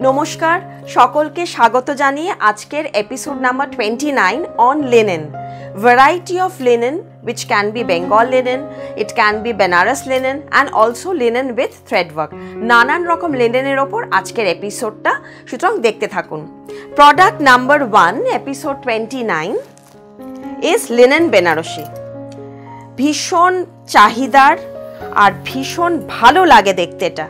নমস্কার সকলকে স্বাগত জানিয়ে আজকের episode number 29 on linen. Variety of linen which can be Bengal linen, it can be Benares linen and also linen with thread work. নানান রকম লিনেনের ওপর আজকের এপিসোডটা, সুতরাং দেখতে থাকুন। Product number 1 episode 29 is linen Banarasi. ভীষণ চাহিদার আর ভীষণ ভালো লাগে দেখতে, এটা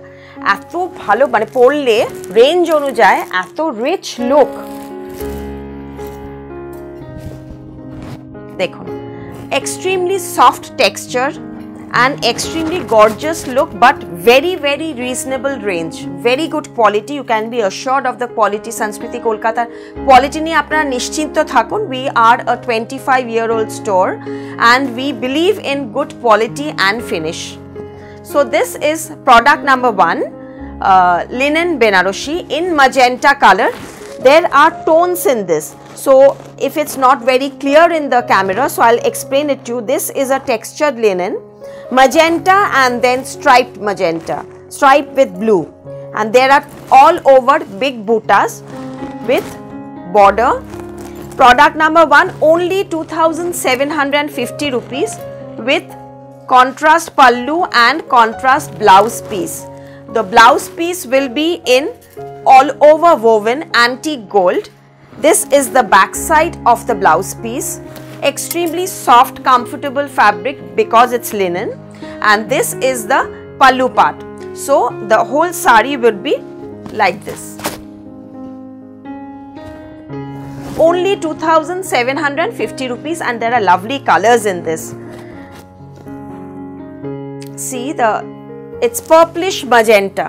এত ভালো, মানে পরলে রেঞ্জ অনুযায়ী এত রিচ লুক। দেখুন, extremely soft texture and extremely gorgeous look, but very reasonable range, very good quality. You can be assured of the quality. Sanskriti Kolkata quality নিয়ে আপনারা নিশ্চিন্ত থাকুন। We are a 25-year-old store and we believe in good quality and finish. So this is product number 1, linen Benaroshi in magenta color. There are tones in this, so if it's not very clear in the camera, so I'll explain it to you. This is a textured linen, magenta and then striped magenta, striped with blue, and there are all over big buttas with border. Product number 1, only 2,750 rupees with contrast pallu and contrast blouse piece. The blouse piece will be in all over woven antique gold. This is the back side of the blouse piece. Extremely soft, comfortable fabric because it's linen, and this is the pallu part. So the whole sari will be like this. Only 2,750 rupees, and there are lovely colors in this. See, it's purplish magenta.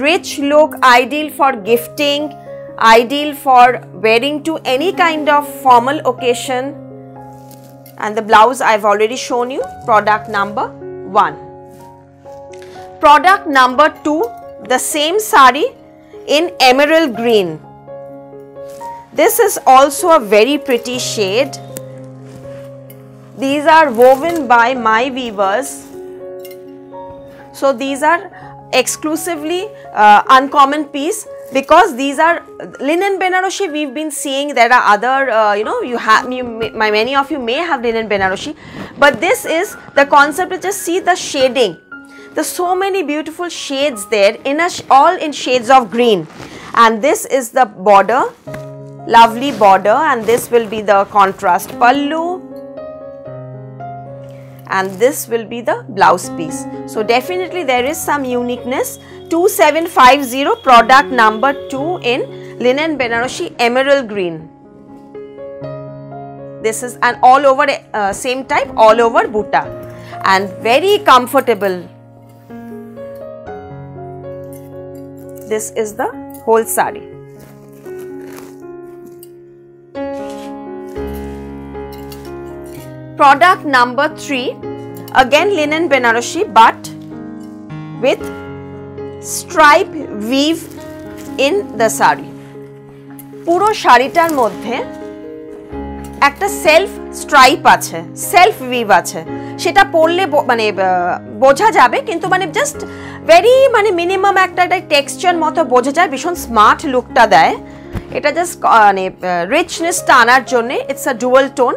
Rich look, ideal for gifting, ideal for wearing to any kind of formal occasion. And the blouse I've already shown you. Product number 1. Product number 2, the same sari in emerald green. This is also a very pretty shade. These are woven by my weavers, so these are exclusively uncommon piece, because these are linen Benaroshi. We've been seeing there are other many of you may have linen Benaroshi, but this is the concept. Just see the shading. There's so many beautiful shades there, all in shades of green, and this is the border, lovely border, and this will be the contrast pallu, and this will be the blouse piece. So definitely there is some uniqueness. 2750, product number 2 in linen Benaroshi emerald green. This is an all over same type, all over butta, and very comfortable. This is the whole sari. Product number 3, again linen Benaroshi, but with stripe weave in the sari. পুরো শাড়িটার মধ্যে একটা self stripe আছে, self we've আছে, সেটা পরলে মানে বোঝা যাবে, কিন্তু মানে জাস্ট ভেরি মানে মিনিমাম একটা টেক্সচার মতো বোঝা যায়, ভীষণ স্মার্ট লুকটা দেয় এটা, জাস্ট মানে রিচনেসটা আনার জন্য। It's a dual tone.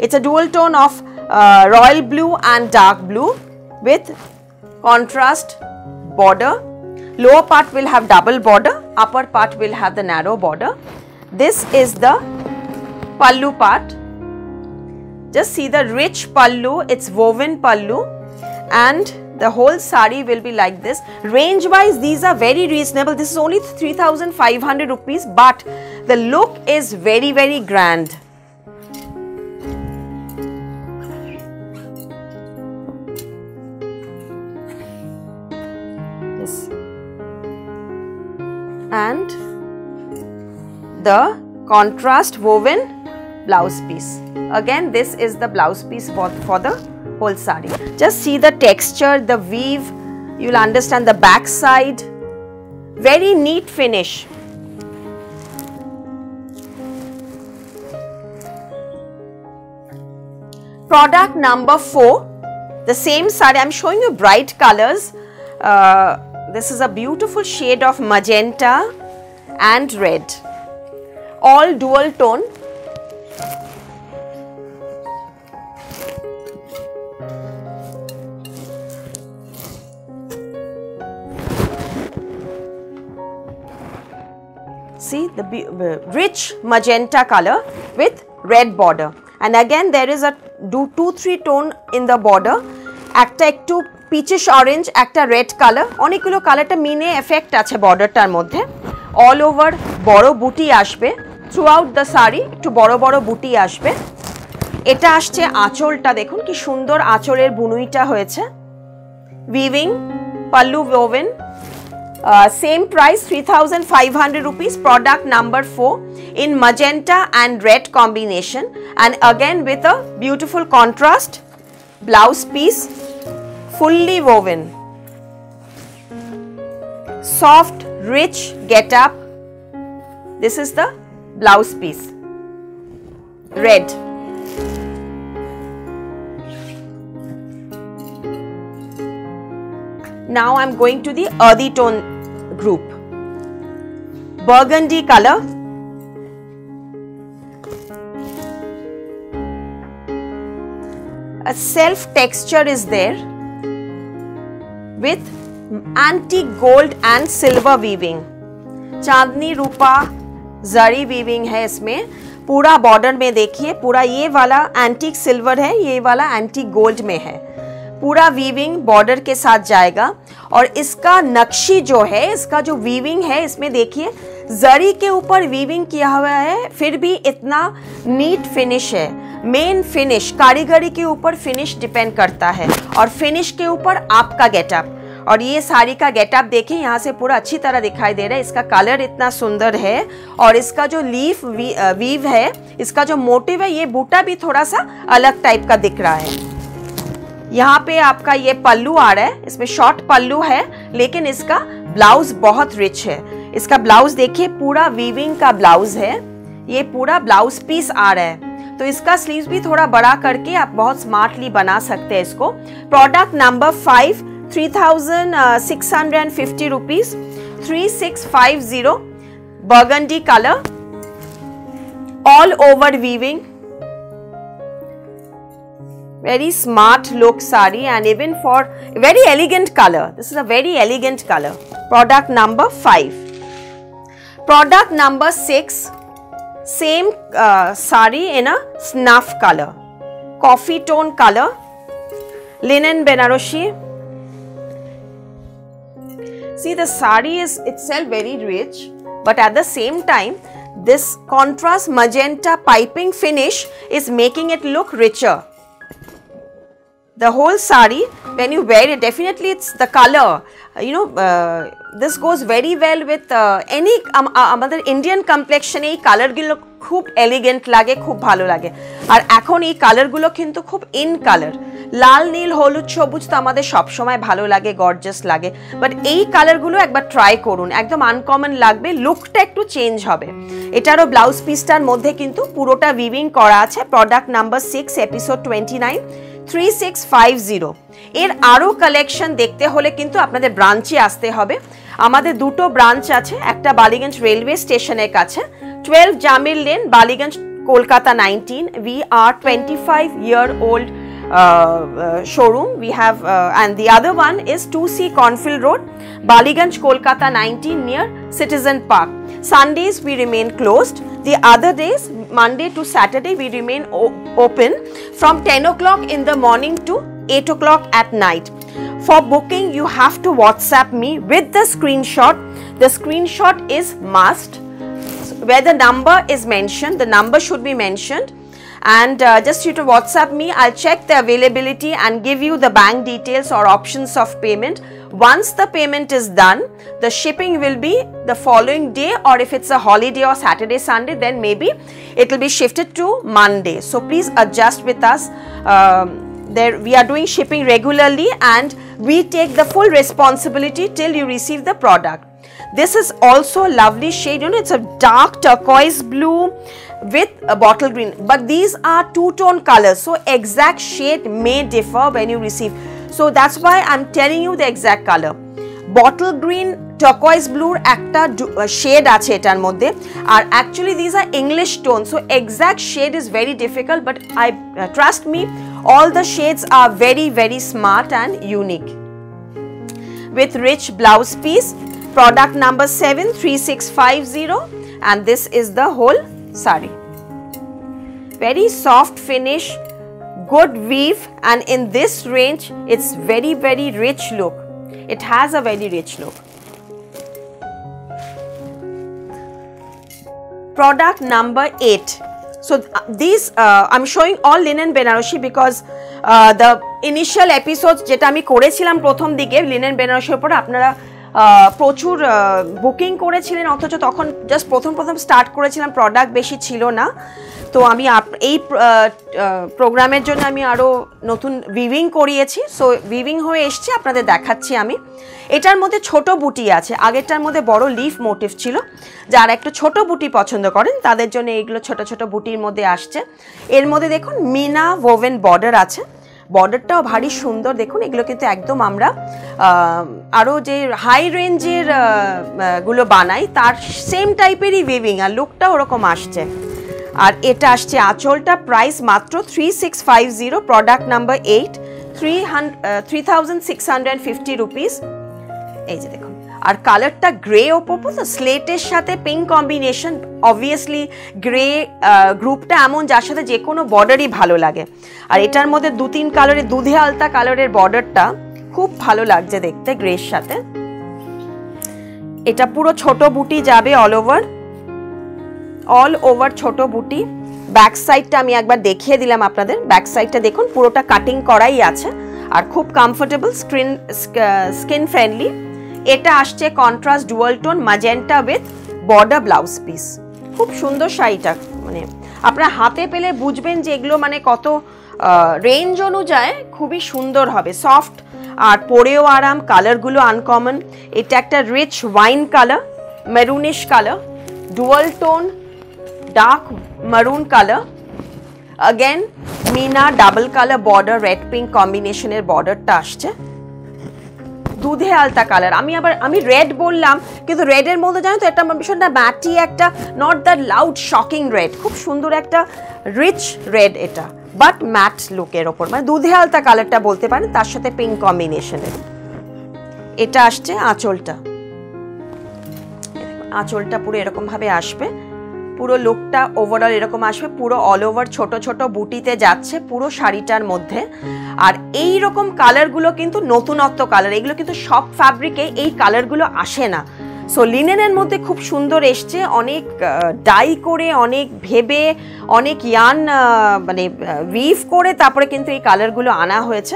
It's a dual tone of royal blue and dark blue with contrast border. Lower part will have double border, upper part will have the narrow border. This is the pallu part. Just see the rich pallu, it's woven pallu, and the whole sari will be like this. Range wise, these are very reasonable. This is only 3,500 rupees, but the look is very grand. And the contrast woven blouse piece. Again, this is the blouse piece for the whole sari. Just see the texture, the weave, you'll understand the back side. Very neat finish. Product number 4, the same sari. I'm showing you bright colors. This is a beautiful shade of magenta and red, all dual tone. See the rich magenta color with red border, and again there is a 2-3 tone in the border. একটা একটু peachish orange, একটা red color, অনেকগুলো কালারটা মিনে effect আছে বর্ডারটার মধ্যে। All over বড় বুটি আসবে, থ্রুআউট দ্য শাড়ি একটু বড় বড় বুটি আসবে। এটা আসছে আঁচলটা, দেখুন কি সুন্দর আঁচলের বুনুইটা হয়েছে। Weaving, pallu woven. Same price 3,500 rupees, product number 4 in magenta and red combination, and again with a beautiful contrast blouse piece, fully woven, soft rich get up. This is the blouse piece, red. Now I am going to the earthy tone group. Burgundy color, a self texture is there with antique gold and silver weaving. Chandni Rupa zari weaving है इसमें। पूरा border में देखिए, पूरा ये वाला antique silver है, ये वाला एंटीक गोल्ड में है। पूरा वीविंग बॉर्डर के साथ जाएगा, और इसका नक्शी जो है, इसका जो वीविंग है, इसमें देखिए जरी के ऊपर वीविंग किया हुआ है, फिर भी इतना नीट फिनिश है। मेन फिनिश, कारीगरी के ऊपर फिनिश डिपेंड करता है, और फिनिश के ऊपर आपका गेटअप। और ये साड़ी का गेटअप देखें, यहाँ से पूरा अच्छी तरह दिखाई दे रहा है। इसका कलर इतना सुंदर है, और इसका जो लीफ वीव है, इसका जो मोटिव है, ये बूटा भी थोड़ा सा अलग टाइप का दिख रहा है। यहाँ पे आपका ये पल्लू आ रहा है, इसमें शॉर्ट पल्लू है, लेकिन इसका ब्लाउज बहुत रिच है। इसका ब्लाउज देखिए, पूरा वीविंग का ब्लाउज है, ये पूरा ब्लाउज पीस आ रहा है। तो इसका स्लीव्स भी थोड़ा बड़ा करके आप बहुत स्मार्टली बना सकते हैं इसको। Product number 5, 3,650 rupees, 3650, burgundy color, all over weaving, very smart look sari, and even for very elegant color. This is a very elegant color. Product number 5. Product number 6, same sari in a snuff color, coffee tone color, linen Benarosi. See, the sari is itself very rich, but at the same time this contrast magenta piping finish is making it look richer. The whole sari, when you wear it, definitely it's the color, this goes very well with any আমাদের Indian কমপ্লেক্সনে এই কালারগুলো খুব elegant লাগে, খুব ভালো লাগে। আর এখন এই কালারগুলো কিন্তু খুব ইন কালার। লাল, নীল, হলুদ, সবুজ তো আমাদের সবসময় ভালো লাগে, গর্জাস লাগে, বাট এই কালারগুলো একবার ট্রাই করুন, একদম আনকমন লাগবে, লুকটা একটু চেঞ্জ হবে। এটারও ব্লাউজ পিসটার মধ্যে কিন্তু পুরোটা উইভিং করা আছে। Product number 6, episode 29, 3650। এর আরও কালেকশন দেখতে হলে কিন্তু আপনাদের ব্রাঞ্চে আসতে হবে। আমাদের দুটো ব্রাঞ্চ আছে, একটা বালিগঞ্জ রেলওয়ে স্টেশনের কাছে, 12 Jamil lane, Ballygunge, Kolkata 19। We are 25-year-old showroom. We have and the other one is 2C Cornfield Road, Baliganj, Kolkata 19, near Citizen Park. Sundays we remain closed. The other days, Monday to Saturday, we remain open from 10 o'clock in the morning to 8 o'clock at night. For booking, you have to WhatsApp me with the screenshot. The screenshot is must. Where the number is mentioned, the number should be mentioned. And just you to WhatsApp me, I'll check the availability and give you the bank details or options of payment. Once the payment is done, the shipping will be the following day, or if it's a holiday or Saturday, Sunday, then maybe it will be shifted to Monday. So please adjust with us. We are doing shipping regularly, and we take the full responsibility till you receive the product. This is also a lovely shade, it's a dark turquoise blue with a bottle green, but these are two-tone colors, so exact shade may differ when you receive. So that's why I'm telling you the exact color. Bottle green turquoise ব্লুর একটা shade আছে এটার মধ্যে, আর actually this are English tone, so exact shade is very difficult, but I trust me, all the shades are very very smart and unique. With rich blouse piece, product number 73650, and this is the whole sari. Very soft finish, good weave, and in this range it's very very rich look. It has a very rich look. Product number 8. So these I'm showing all linen Benarosi because the initial episodes যেটা আমি করেছিলাম প্রথম দিকে linen বেনারসির উপর আপনারা প্রচুর booking করেছিলেন, অথচ তখন জাস্ট প্রথম স্টার্ট করেছিলাম, প্রোডাক্ট বেশি ছিল না। তো আমি এই প্রোগ্রামের জন্য আমি আরও নতুন উইভিং করিয়েছি, সো উইভিং হয়ে এসছে, আপনাদের দেখাচ্ছি আমি। এটার মধ্যে ছোট বুটি আছে, আগেরটার মধ্যে বড় লিফ মোটিভ ছিল, যারা একটু ছোট বুটি পছন্দ করেন তাদের জন্য এইগুলো ছোট ছোট বুটির মধ্যে আসছে। এর মধ্যে দেখুন মিনা ওভেন বর্ডার আছে, বর্ডারটাও ভারী সুন্দর, দেখুন এগুলো কিন্তু একদম আমরা আরও যে হাই রেঞ্জের গুলো বানাই তার সেম টাইপেরই উইভিং, আর লুকটা ওরকম আসছে। আর এটা আসছে আঁচলটা, প্রাইস মাত্র 3650, প্রোডাক্ট নাম্বার 8, 3650 রুপিস। এই যে দেখুন, আর কালারটা গ্রে ওপর, তো স্লেটের সাথে পিঙ্ক কম্বিনেশন, অবভিয়াসলি গ্রে গ্রুপটা এমন যার সাথে যে কোনো বর্ডারই ভালো লাগে। আর এটার মধ্যে 2-3 কালারের দুধে আলতা কালারের বর্ডারটা খুব ভালো লাগছে দেখতে গ্রের সাথে। এটা পুরো ছোট বুটি যাবে অল ওভার ছোট বুটি। ব্যাক সাইডটা আমি একবার দেখিয়ে দিলাম আপনাদের, ব্যাক সাইডটা দেখুন পুরোটা কাটিং করাই আছে আর খুব কমফোর্টেবল, স্কিন ফ্রেন্ডলি। এটা আসছে contrast dual tone magenta with border blouse piece. খুব সুন্দর শাড়িটা, মানে আপনারা হাতে পেলে বুঝবেন যে এগুলো মানে কত রেঞ্জ অনুযায়ী খুবই সুন্দর হবে, সফট আর পরেও আরাম, কালারগুলো আনকমন। এটা একটা rich wine colour, maroonish colour, dual tone dark maroon color, again মিনা double colour border, red pink কম্বিনেশনের বর্ডারটা আসছে, দুধে আলতা কালার। আমি রেড বললাম, কিন্তু রেডের মধ্যে জানো তো এটা ভীষণটা ম্যাটি একটা, not the loud shocking red, খুব সুন্দর একটা রিচ রেড এটা, বাট ম্যাট লুকের ওপর, মানে দুধে আলতা কালারটা বলতে পারেন, তার সাথে পিঙ্ক কম্বিনেশনের। এটা আসছে আঁচলটা, আঁচলটা পুরো এরকম ভাবে আসবে, পুরো লুকটা ওভারঅল এরকম আসবে, পুরো অল ওভার ছোট ছোট বুটিতে যাচ্ছে পুরো শাড়িটার মধ্যে। আর এই রকম কালারগুলো কিন্তু নতুনত্ব কালার, এগুলো কিন্তু সব ফ্যাব্রিকে এই কালারগুলো আসে না। সো লিনেনের মধ্যে খুব সুন্দর এসছে, অনেক ডাই করে, অনেক ভেবে, অনেক ইয়ান মানে উইভ করে তারপরে কিন্তু এই কালারগুলো আনা হয়েছে।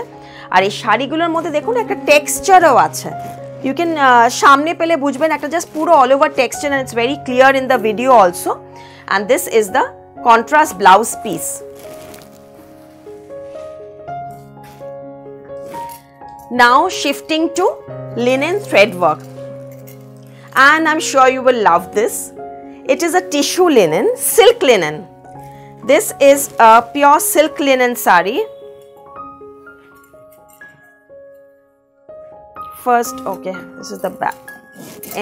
আর এই শাড়িগুলোর মধ্যে দেখুন একটা টেক্সচারও আছে, you can সামনে পেলে বুঝবেন, একটা জাস্ট পুরো all over texture, and it's very clear in the video also. And this is the contrast blouse piece. Now shifting to linen thread work, and I'm sure you will love this. It is a tissue linen, silk linen. This is a pure silk linen sari. First, okay, this is the back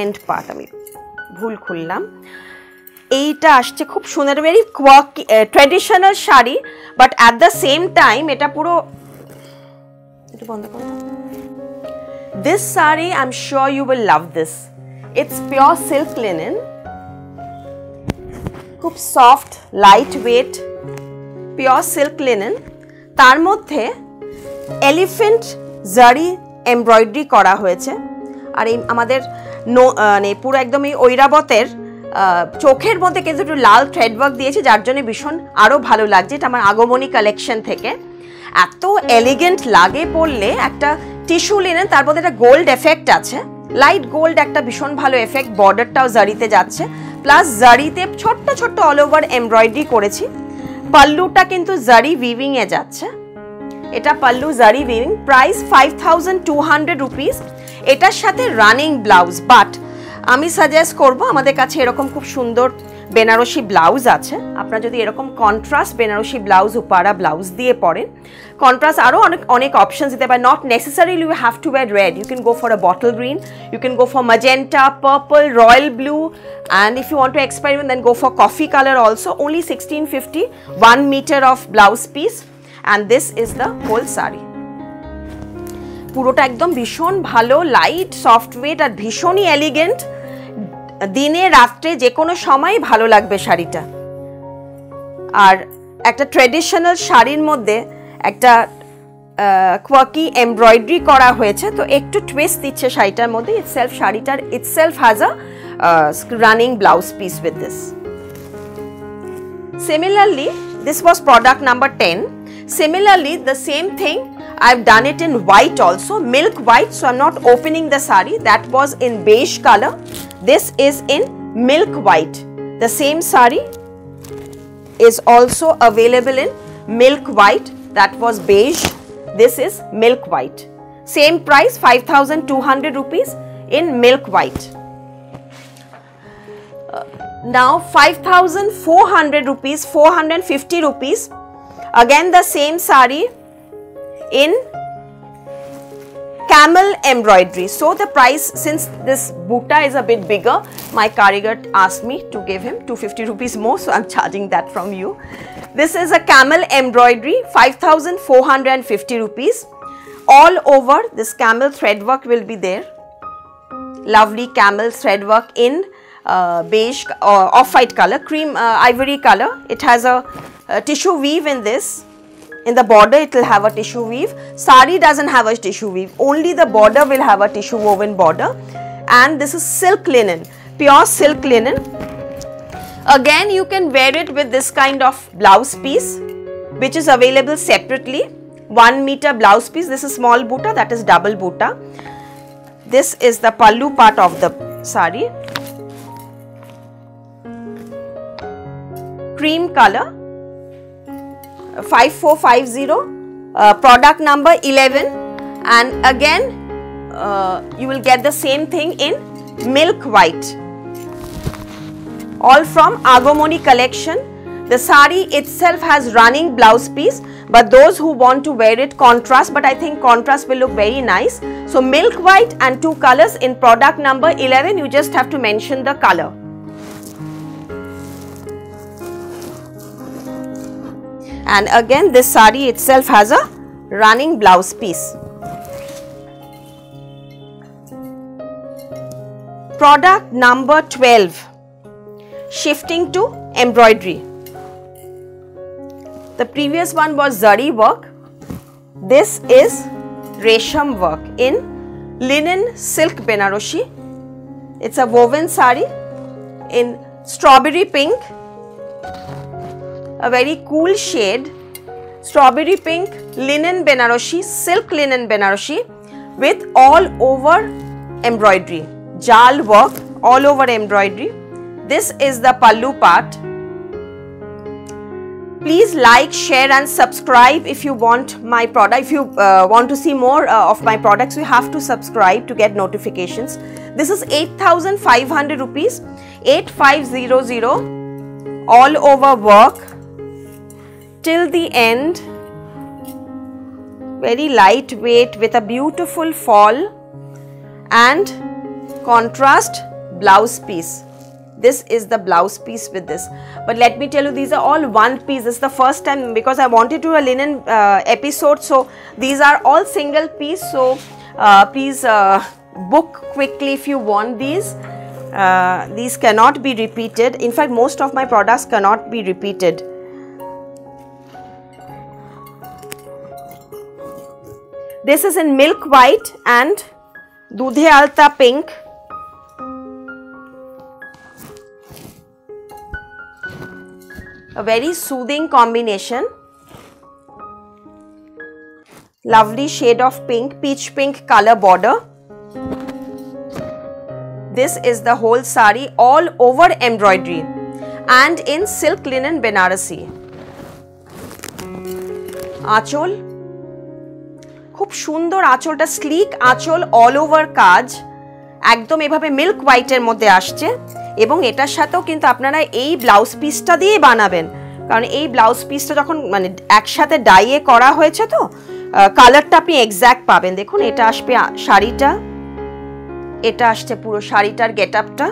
end part, আমি ভুল খুললাম। এইটা আসছে খুব সুন্দর, very quirky traditional sari, but at the same time এটা পুরো, এটা বন্ধ করো। This saree, I'm sure you will love this. It's pure silk linen, খুব soft light weight pure silk linen, তার মধ্যে এলিফ্যান্ট জারি এমব্রয়ডারি করা হয়েছে। আর এই আমাদের মানে পুরো একদম এই ঐরাবতের চোখের মধ্যে কিন্তু একটু লাল থ্রেড ওয়ার্ক দিয়েছে, যার জন্য ভীষণ আরও ভালো লাগছে। এটা আমার আগমনী কালেকশন থেকে, এত এলিগেন্ট লাগে পরলে, একটা টিস্যু লিনেন, তার মধ্যে একটা গোল্ড এফেক্ট আছে, লাইট গোল্ড একটা ভীষণ ভালো এফেক্ট, বর্ডারটাও জারিতে যাচ্ছে, প্লাস জারিতে ছোট্ট ছোট্ট অল ওভার এমব্রয়ডারি করেছি। পাল্লুটা কিন্তু জারি উইভিং এ যাচ্ছে, এটা পাল্লু জারি উইভিং, প্রাইস 5200 রুপিস। এটার সাথে রানিং ব্লাউজ, বাট আমি সাজেস্ট করব আমাদের কাছে এরকম খুব সুন্দর বেনারসি ব্লাউজ আছে আপনারা যদি এরকম কন্ট্রাস্ট বেনারসি ব্লাউজ উপারা ব্লাউজ দিয়ে পরেন কন্ট্রাস্ট আরো অনেক অপশনস দিতে পারে not necessarily you have to wear red you can go for a bottle green you can go for magenta purple royal blue and if you want to experiment then go for coffee color also only 1650 1 meter of blouse piece and this is the whole saree পুরোটা একদম ভীষণ ভালো light soft wait আর ভীষণই elegant দিনে রাতে যে কোনো সময় ভালো লাগবে শাড়িটা আর একটা ট্র্যাডিশনাল শাড়ির মধ্যে একটা কোয়ার্কি এমব্রয়ডারি করা হয়েছে তো একটু টুইস্ট দিচ্ছে শাড়িটার মধ্যে শাড়িটার itself has a running blouse piece with this similarly this was product number 10 similarly the same thing I've done it in white also milk white so I'm not opening the saree that was in beige color this is in milk white the same saree is also available in milk white that was beige this is milk white same price 5200 rupees in milk white now 5400 rupees 450 rupees again the same saree in camel embroidery so the price since this butta is a bit bigger my karigar asked me to give him 250 rupees more so I'm charging that from you this is a camel embroidery 5450 rupees all over this camel thread work will be there lovely camel thread work in beige off-white color cream ivory color it has a tissue weave in this in the border it will have a tissue weave sari doesn't have a tissue weave only the border will have a tissue woven border and this is silk linen pure silk linen again you can wear it with this kind of blouse piece which is available separately 1 meter blouse piece this is small butta that is double butta this is the pallu part of the sari cream color 5450 product number 11 and again you will get the same thing in milk white all from Agomoni collection the sari itself has running blouse piece but those who want to wear it contrast but I think contrast will look very nice so milk white and 2 colors in product number 11 you just have to mention the color and again this sari itself has a running blouse piece product number 12 shifting to embroidery the previous one was zari work this is resham work in linen silk benaroshi it's a woven sari in strawberry pink a very cool shade strawberry pink linen benaroshi silk linen benaroshi with all over embroidery jal work all over embroidery this is the pallu part please like share and subscribe if you want my product if you want to see more of my products you have to subscribe to get notifications this is 8500 rupees 8500 all over work till the end very lightweight with a beautiful fall and contrast blouse piece this is the blouse piece with this but let me tell you these are all one piece this is the first time because I wanted to do a linen episode so these are all single piece so please book quickly if you want these cannot be repeated in fact most of my products cannot be repeated this is in milk white and dudhe alta pink a very soothing combination lovely shade of pink peach pink color border this is the whole sari all over embroidery and in silk linen Banarasi আঁচল খুব সুন্দর আঁচলটা slick আঁচল all over কাজ একদম এভাবে milk হোয়াইটের মধ্যে আসছে এবং এটার সাথেও কিন্তু আপনারা এই ব্লাউজ পিসটা দিয়ে বানাবেন, কারণ এই ব্লাউজ পিসটা যখন মানে একসাথে ডাইয়ে করা হয়েছে তো কালারটা আপনি এক্স্যাক্ট পাবেন। দেখুন এটা আসবে শাড়িটা, এটা আসছে পুরো শাড়িটার গেট আপটা,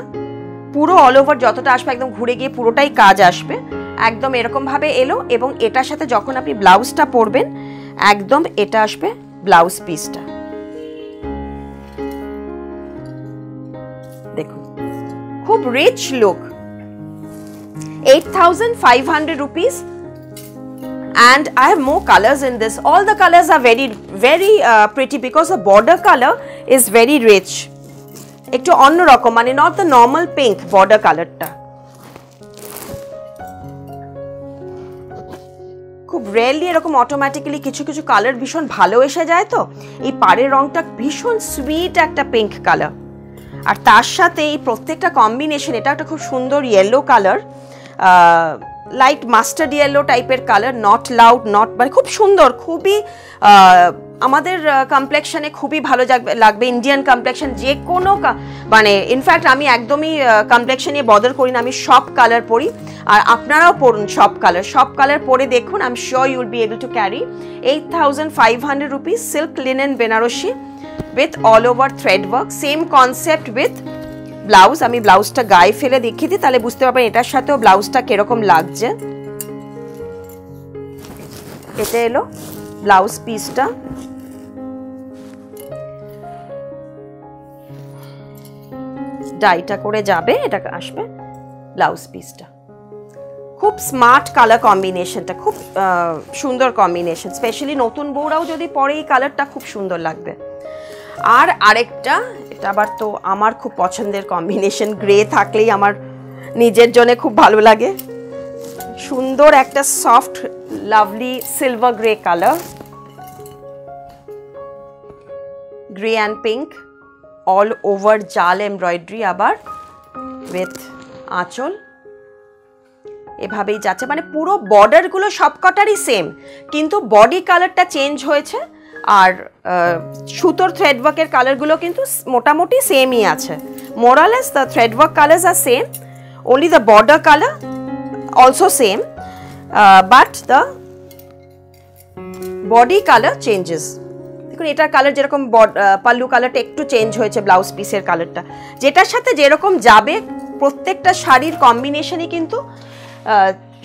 পুরো অল ওভার যতটা আসবে একদম ঘুরে গিয়ে পুরোটাই কাজ আসবে, একদম এরকম ভাবে এলো। এবং এটার সাথে যখন আপনি ব্লাউজটা পরবেন একদম এটা আসবে ব্লাউজ পিসটা। দেখুন খুব rich look, 8500 rupees, and I have more colors in this. All the colors are very pretty because the border color is very rich, একটু অন্যরকম, মানে not the normal pink border colorটা। খুব রেয়ারলি এরকম অটোমেটিক্যালি কিছু কিছু কালার ভীষণ ভালো এসে যায়, তো এই পাড়ের রংটা ভীষণ সুইট একটা পিঙ্ক কালার, আর তার সাথে এই প্রত্যেকটা কম্বিনেশন, এটা একটা খুব সুন্দর yellow colour, light mustard yellow টাইপের কালার, নট লাউড নট, মানে খুব সুন্দর, খুবই আমাদের কমপ্লেকশনে খুবই ভালো লাগবে। ইন্ডিয়ান কমপ্লেকশন যে কোনো মানে ইনফ্যাক্ট আমি একদমই কমপ্লেকশন নিয়ে বদল করি না, আমি সব কালার পরি, আর আপনারাও পড়ুন সব কালার পরে দেখুন, I am sure you will be able to carry. 8500 rupees, silk linen Banarasi with all over thread work, same concept with blouse. আমি ব্লাউজটা গায়ে ফেলে দেখিয়ে দিই, তাহলে বুঝতে পারবেন এটার সাথেও ব্লাউজটা কিরকম লাগছে। এটা এলো ব্লাউজ পিসটা, ডাইটা করে যাবে, এটা আসবে ব্লাউজ পিসটা। খুব স্মার্ট কালার কম্বিনেশনটা, খুব সুন্দর কম্বিনেশন, স্পেশালি নতুন বউরাও যদি পরে এই কালারটা খুব সুন্দর লাগবে। আর আরেকটা, এটা আবার তো আমার খুব পছন্দের কম্বিনেশন, গ্রে থাকলেই আমার নিজের জন্য খুব ভালো লাগে। সুন্দর একটা soft lovely silver grey colour, grey and pink, all over জাল এমব্রয়ডারি, আবার উইথ আঁচল এভাবেই যাচ্ছে, মানে পুরো বর্ডারগুলো সবকটারই সেম, কিন্তু বডি কালারটা চেঞ্জ হয়েছে, আর সুতোর থ্রেডওয়ার্কের কালারগুলো কিন্তু মোটামুটি সেমই আছে। More or less the threadwork colours are same, only the border color also same, but the body color changes. দেখুন এটার কালার যেরকম পাল্লু কালারটা একটু চেঞ্জ হয়েছে, ব্লাউজ পিসের কালারটা যেটার সাথে যেরকম যাবে প্রত্যেকটা শাড়ির কম্বিনেশনই কিন্তু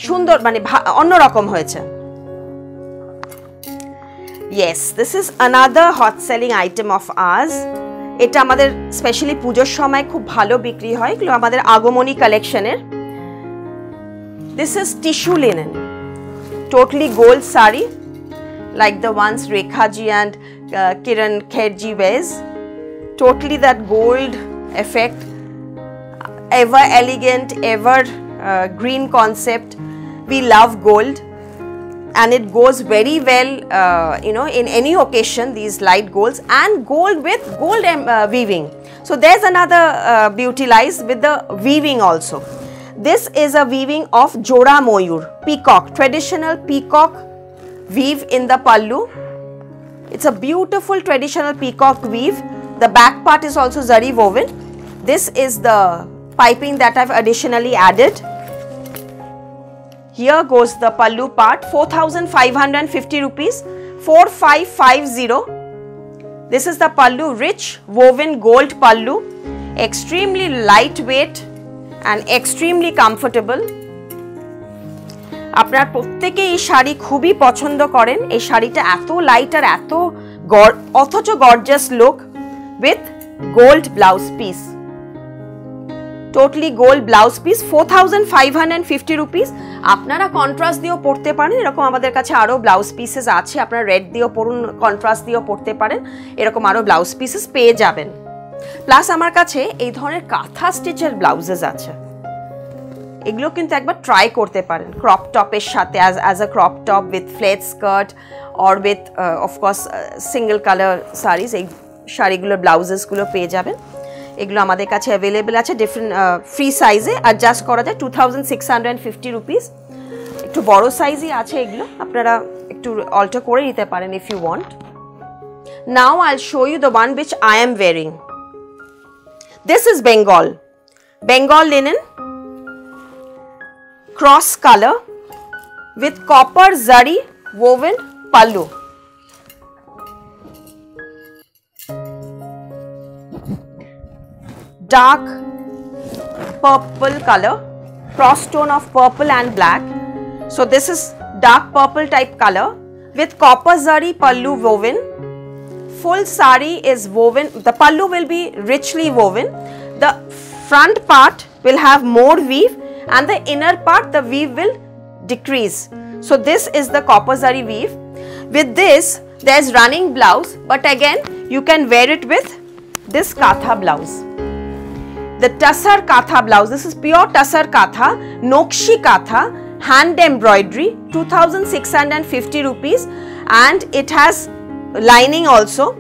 সুন্দর, মানে অন্যরকম হয়েছে। Yes, this is another hot selling item of ours. এটা আমাদের স্পেশালি পুজোর সময় খুব ভালো বিক্রি হয়, এগুলো আমাদের আগমনী কালেকশনের। This is tissue linen, totally gold sari, like the ones Rekha ji and Kiran Kher ji wears. Totally that gold effect, ever elegant, ever green concept. We love gold, and it goes very well, you know, in any occasion, these light golds, and gold with gold weaving. So there's another beauty lies with the weaving also. This is a weaving of Jora Moyur, peacock, traditional peacock weave in the pallu. It's a beautiful traditional peacock weave. The back part is also zari woven. This is the piping that I've additionally added. Here goes the pallu part, 4550 rupees, 4550. This is the pallu, rich woven gold pallu, extremely lightweight and extremely comfortable. আপনারা প্রত্যেকে এই শাড়ি খুবই পছন্দ করেন। এই শাড়িটা এত light আর এত অথচ gorgeous look with gold blouse piece, totally gold blouse piece, 4550 rupees. আপনারা কন্ট্রাস্ট দিয়েও পরতে পারেন, এরকম আমাদের কাছে আরও ব্লাউজ পিসেস আছে, আপনারা রেড দিয়েও পরুন, কন্ট্রাস্ট দিয়েও পরতে পারেন, এরকম আরও ব্লাউজ পিসেস পেয়ে যাবেন। প্লাস আমার কাছে এই ধরনের কাঁথা স্টিচের ব্লাউজেস আছে, এগুলো কিন্তু একবার ট্রাই করতে পারেন ক্রপ টপের সাথে, as a crop top with flat skirt or with of course single colour saris, এই শাড়িগুলোর ব্লাউজেসগুলো পেয়ে যাবেন। এগুলো আমাদের কাছে অ্যাভেলেবেল আছে ডিফারেন্ট ফ্রি সাইজে, অ্যাডজাস্ট করা যায়, 2650 রুপিস। একটু বড় সাইজই আছে এগুলো, আপনারা একটু অল্টার করে নিতে পারেন if you want. Now I will show you the one which I am wearing. This is Bengal linen, cross color with copper zari woven pallu. Dark purple color, cross tone of purple and black. So this is dark purple type color with copper zari pallu woven. Full sari is woven, the pallu will be richly woven. The front part will have more weave and the inner part the weave will decrease. So this is the copper zari weave. With this there is running blouse, but again you can wear it with this katha blouse. The Tussar Katha blouse, this is pure Tussar Katha, Nokshi Katha, hand embroidery, 2650 rupees, and it has lining also.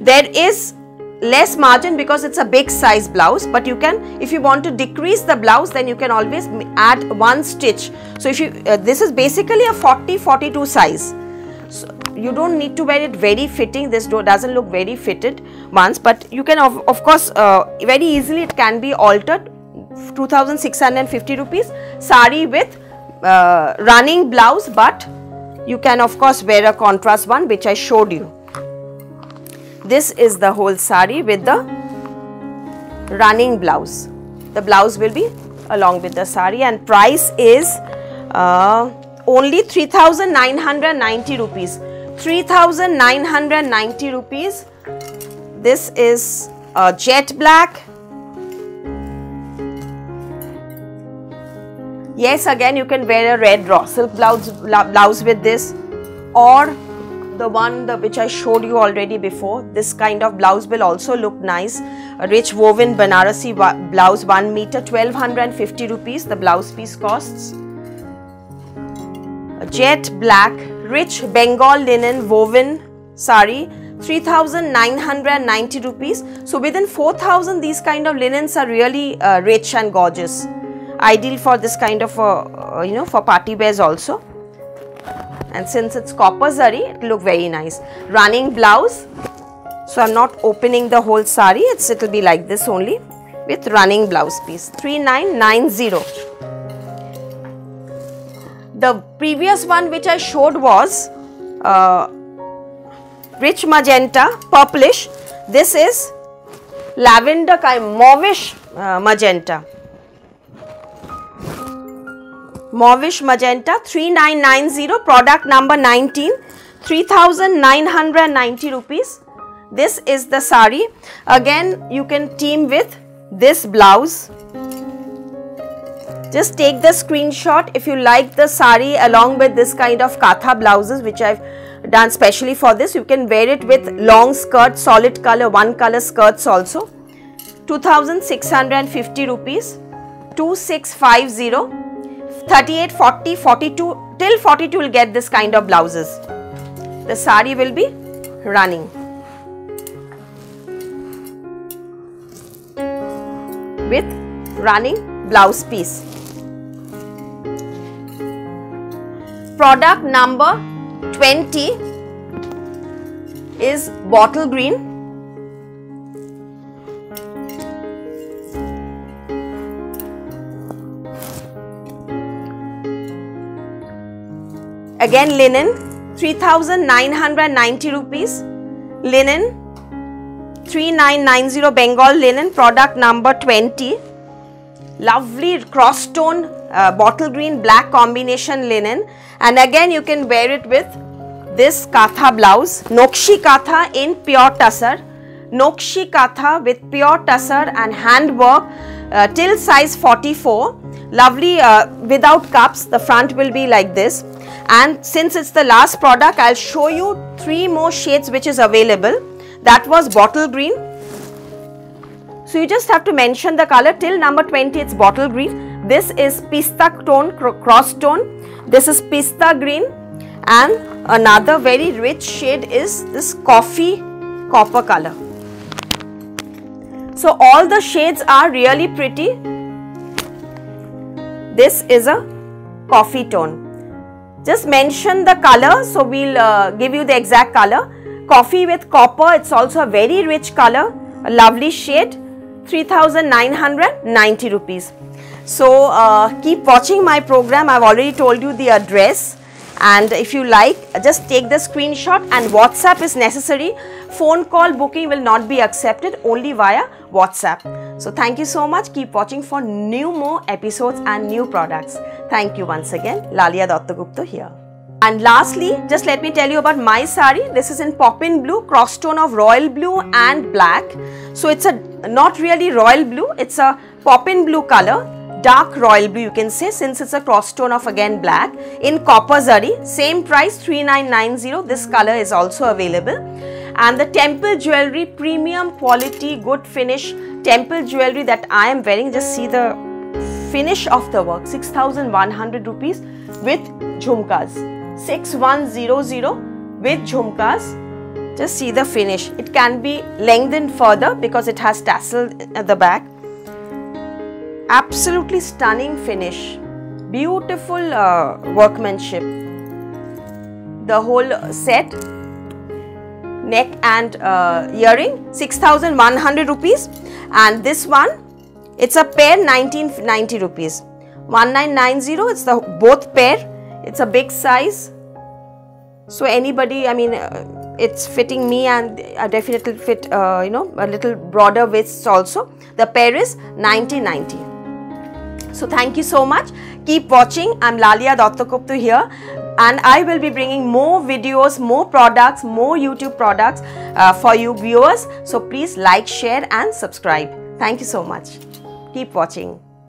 There is less margin because it's a big size blouse, but you can, if you want to decrease the blouse, then you can always add one stitch. So if you, this is basically a 40-42 size. So you don't need to wear it very fitting. This doesn't look very fitted once, but you can of course very easily it can be altered. 2650 rupees sari with running blouse, but you can of course wear a contrast one which I showed you. This is the whole sari with the running blouse. The blouse will be along with the sari, and price is only 3990 rupees. 3990 rupees. This is jet black. Yes, again you can wear a red raw silk blouse with this, or the one which I showed you already before. This kind of blouse will also look nice. A rich woven Banarasi blouse, 1 meter, 1250 rupees the blouse piece costs. A jet black rich Bengal linen woven sari, 3990 rupees. So within 4000 these kind of linens are really rich and gorgeous. Ideal for this kind of you know, for party wears also. And since it's copper zari, it will look very nice. Running blouse. So I'm not opening the whole sari. It will be like this only with running blouse piece. 3990. The previous one which I showed was rich magenta, purplish. This is lavender kind, mauvish magenta. Mauvish magenta, 3990, product number 19, 3990 rupees. This is the sari. Again you can team with this blouse. Just take the screenshot if you like the sari along with this kind of katha blouses which I've done specially for this. You can wear it with long skirt, solid color, one color skirts also. 2650 rupees, 2650. 38, 40, 42, till 42 will get this kind of blouses. The sari will be running. With running blouse piece. Product number 20 is bottle green. Again linen, 3990 rupees. Linen, 3990 Bengal linen, product number 20. Lovely cross tone bottle green black combination linen, and again you can wear it with this katha blouse, Nokshi Katha in pure tussar. Nokshi Katha with pure tussar and handwork till size 44. Lovely without cups. The front will be like this. And since it's the last product, I'll show you 3 more shades which is available. That was bottle green. So you just have to mention the color. Till number 20 it's bottle green. This is pista tone, cross tone. This is pista green, and another very rich shade is this coffee copper color. So all the shades are really pretty. This is a coffee tone. Just mention the color, so we'll give you the exact color. Coffee with copper, it's also a very rich color, a lovely shade. 3,990 rupees. So keep watching my program. I've already told you the address, and if you like, just take the screenshot, and WhatsApp is necessary. Phone call booking will not be accepted, only via WhatsApp. So thank you so much. Keep watching for more episodes and new products. Thank you once again. Lalia Dattagupta here. And lastly, just let me tell you about my sari. This is in poppin blue, cross tone of royal blue and black. So it's a not really royal blue, it's a poppin blue color, dark royal blue you can say, since it's a cross tone of again black, in copper zari. Same price 3990. This color is also available. And the temple jewelry, premium quality, good finish temple jewelry that I am wearing. Just see the finish of the work. 6,100 rupees with jhumkas. 6100 with jhumkas. Just see the finish. It can be lengthened further because it has tassel at the back. Absolutely stunning finish. Beautiful workmanship. The whole set, neck and earring, 6,100 rupees. And this one, it's a pair, 1990 rupees. 1990, it's the both pair. It's a big size, so anybody, I mean, it's fitting me, and definitely fit, you know, a little broader waists also. The pair is 1990. So thank you so much. Keep watching. I'm Lalia Dattagupta here, and I will be bringing more videos, more products, more YouTube products for you viewers. So please like, share and subscribe. Thank you so much. Keep watching.